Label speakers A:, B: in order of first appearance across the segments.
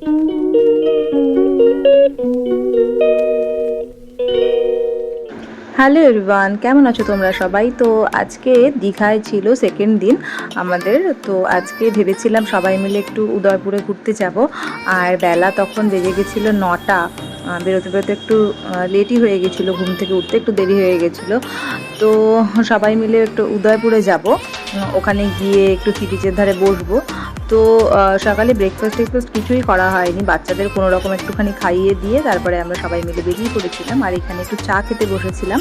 A: Hello everyone, কেমন আছো তোমরা সবাই? তো আজকে দীঘায় ছিল সেকেন্ড দিন আমাদের। তো আজকে ভেবেছিলাম সবাই মিলে একটু উদয়পুরে ঘুরতে যাব, আর বেলা তখন বেজে গেছিলো 9টা। বেরোতে বেরোতে একটু লেটই হয়ে গেছিলো, ঘুম থেকে উঠতে একটু দেরি হয়ে গেছিলো। তো সবাই মিলে একটু উদয়পুরে যাব, ওখানে গিয়ে একটু সি বিচের ধারে বসবো। তো সকালে ব্রেকফাস্ট কিছুই করা হয়নি, বাচ্চাদের কোনো রকম একটুখানি খাইয়ে দিয়ে তারপরে আমরা সবাই মিলে বেরিয়ে পড়েছিলাম, আর এখানে একটু চা খেতে বসেছিলাম।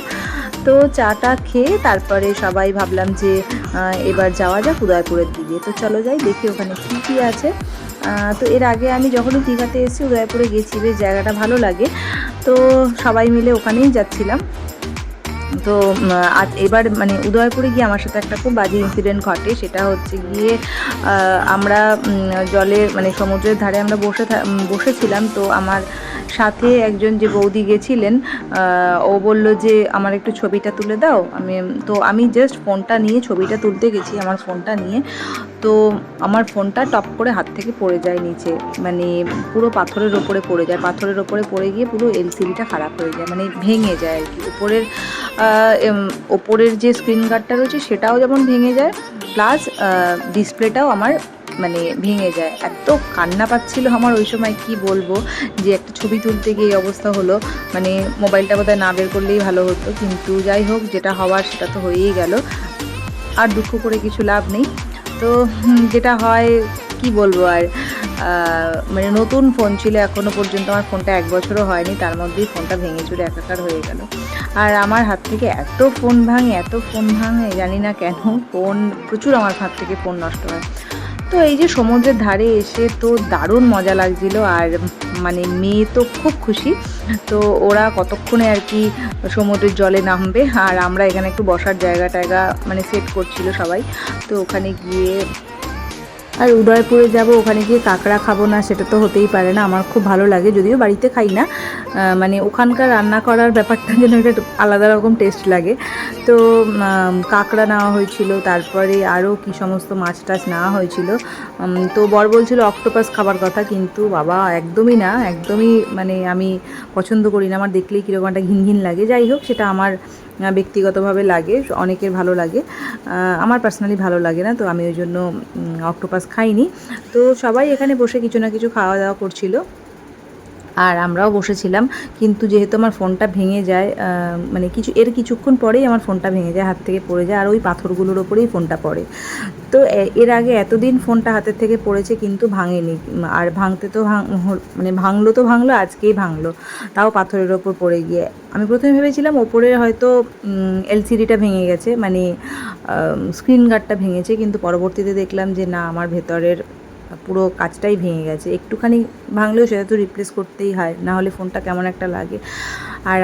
A: তো চাটা খেয়ে তারপরে সবাই ভাবলাম যে এবার যাওয়া যাক উদয়পুরের দিকে। তো চলো যাই, দেখি ওখানে কী কী আছে। তো এর আগে আমি যখনই দীঘাতে এসেছি উদয়পুরে গেছি, বেশ জায়গাটা ভালো লাগে। তো সবাই মিলে ওখানেই যাচ্ছিলাম। তো আজ এবার মানে উদয়পুরে গিয়ে আমার সাথে একটা খুব বাজে ইনসিডেন্ট ঘটে। সেটা হচ্ছে গিয়ে আমরা জলের মানে সমুদ্রের ধারে আমরা বসেছিলাম। তো আমার সাথে একজন যে বৌদি গেছিলেন, ও বলল যে আমার একটু ছবিটা তুলে দাও। আমি জাস্ট ফোনটা নিয়ে ছবিটা তুলতে গেছি, আমার ফোনটা নিয়ে। তো আমার ফোনটা টপ করে হাত থেকে পড়ে যায় নিচে, মানে পুরো পাথরের ওপরে পড়ে যায়। পাথরের ওপরে পড়ে গিয়ে পুরো এলসিডিটা খারাপ হয়ে যায়, মানে ভেঙে যায় আর কি। ওপরের যে স্ক্রিন গার্ডটা রয়েছে সেটাও যেমন ভেঙে যায়, প্লাস ডিসপ্লেটাও আমার মানে ভেঙে যায়। এত কান্না পাচ্ছিল আমার ওই সময়, কি বলবো, যে একটা ছবি তুলতে গিয়ে এই অবস্থা হলো। মানে মোবাইলটা বোধহয় না বের করলেই ভালো হতো, কিন্তু যাই হোক, যেটা হওয়ার সেটা তো হয়েই গেল, আর দুঃখ করে কিছু লাভ নেই। তো যেটা হয় কি বলবো আর, মানে নতুন ফোন ছিল, এখনও পর্যন্ত আমার ফোনটা 1 বছরও হয়নি, তার মধ্যেই ফোনটা ভেঙে চুরে একাকার হয়ে গেল। আর আমার হাত থেকে এত ফোন ভাঙে জানি না কেন, ফোন প্রচুর আমার হাত থেকে ফোন নষ্ট হয়। তো এই যে সমুদ্রের ধারে এসে তো দারুণ মজা লাগছিল, আর মানে মেয়ে তো খুব খুশি। তো ওরা কতক্ষণে আর কি সমুদ্রের জলে নামবে, আর আমরা এখানে একটু বসার জায়গা মানে সেট করছিল সবাই। তো ওখানে গিয়ে আর উদয়পুরে যাব, ওখানে গিয়ে কাঁকড়া খাবো না সেটা তো হতেই পারে না। আমার খুব ভালো লাগে, যদিও বাড়িতে খাই না, মানে ওখানকার রান্না করার ব্যাপারটা যেন একটা আলাদা রকম টেস্ট লাগে। তো কাঁকড়া নেওয়া হয়েছিল, তারপরে আরও কি সমস্ত মাছ টাছ নেওয়া হয়েছিল। তো বর বলছিল অক্টোপাস খাবার কথা, কিন্তু বাবা একদমই না, একদমই মানে আমি পছন্দ করি না, আমার দেখলেই কীরকম একটা ঘিন ঘিন লাগে। যাই হোক, সেটা আমার ব্যক্তিগতভাবে লাগে, অনেকের ভালো লাগে, আমার পার্সোনালি ভালো লাগে না। তো আমি ওই জন্য অক্টোপাস খাইনি। তো সবাই এখানে বসে কিছু না কিছু খাওয়া দাওয়া করছিল, আর আমরাও বসেছিলাম। কিন্তু যেহেতু আমার ফোনটা ভেঙে যায়, মানে কিছুক্ষণ পরেই আমার ফোনটা ভেঙে যায়, হাত থেকে পড়ে যায়, আর ওই পাথরগুলোর ওপরেই ফোনটা পড়ে। তো এর আগে এতদিন ফোনটা হাতের থেকে পড়েছে কিন্তু ভাঙেনি, আর ভাঙতে তো মানে ভাঙলো আজকেই ভাঙলো, তাও পাথরের ওপর পড়ে গিয়ে। আমি প্রথমে ভেবেছিলাম ওপরে হয়তো এলসিডিটা ভেঙে গেছে, মানে স্ক্রিন গার্ডটা ভেঙেছে, কিন্তু পরবর্তীতে দেখলাম যে না, আমার ভেতরের পুরো কাজটাই ভেঙে গেছে। একটুখানি ভাঙলেও সেটা তো রিপ্লেস করতেই হয়, না হলে ফোনটা কেমন একটা লাগে। আর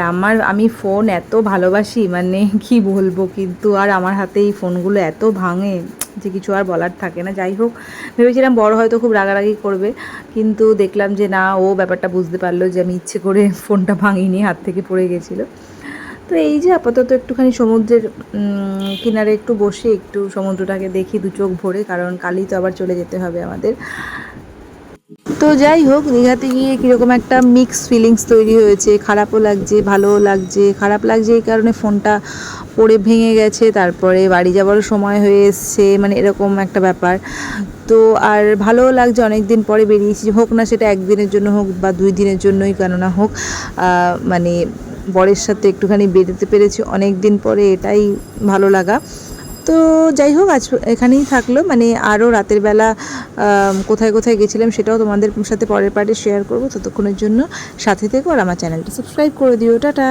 A: আমি ফোন এত ভালোবাসি, মানে কি বলবো, কিন্তু আর আমার হাতে এই ফোনগুলো এত ভাঙে যে কিছু আর বলার থাকে না। যাই হোক, ভেবেছিলাম বড় হয়তো খুব রাগারাগি করবে, কিন্তু দেখলাম যে না, ও ব্যাপারটা বুঝতে পারলো যে আমি ইচ্ছে করে ফোনটা ভাঙিনি, হাত থেকে পড়ে গেছিলো। তো এই যে আপাতত একটুখানি সমুদ্রের কিনারে একটু বসে একটু সমুদ্রটাকে দেখি দু চোখ ভরে, কারণ কালই তো আবার চলে যেতে হবে আমাদের। তো যাই হোক, দীঘাতে গিয়ে কীরকম একটা মিক্স ফিলিংস তৈরি হয়েছে, খারাপও লাগছে ভালোও লাগছে। খারাপ লাগছে এই কারণে ফোনটা পড়ে ভেঙে গেছে, তারপরে বাড়ি যাওয়ারও সময় হয়ে এসছে, মানে এরকম একটা ব্যাপার। তো আর ভালোও লাগছে, অনেক দিন পরে বেরিয়েছি, হোক না সেটা 1 দিনের জন্য হোক বা 2 দিনের জন্যই কেননা হোক, মানে বরের সাথে একটুখানি বেরোতে পেরেছি অনেক দিন পরে, এটাই ভালো লাগা। তো যাই হোক, আজ এখানেই থাকলো, মানে আরও রাতের বেলা কোথায় কোথায় গেছিলাম সেটাও তোমাদের সাথে পরের পার্টে শেয়ার করবো। ততক্ষণের জন্য সাথে থেকো, আর আমার চ্যানেলটা সাবস্ক্রাইব করে দিও। টাটা।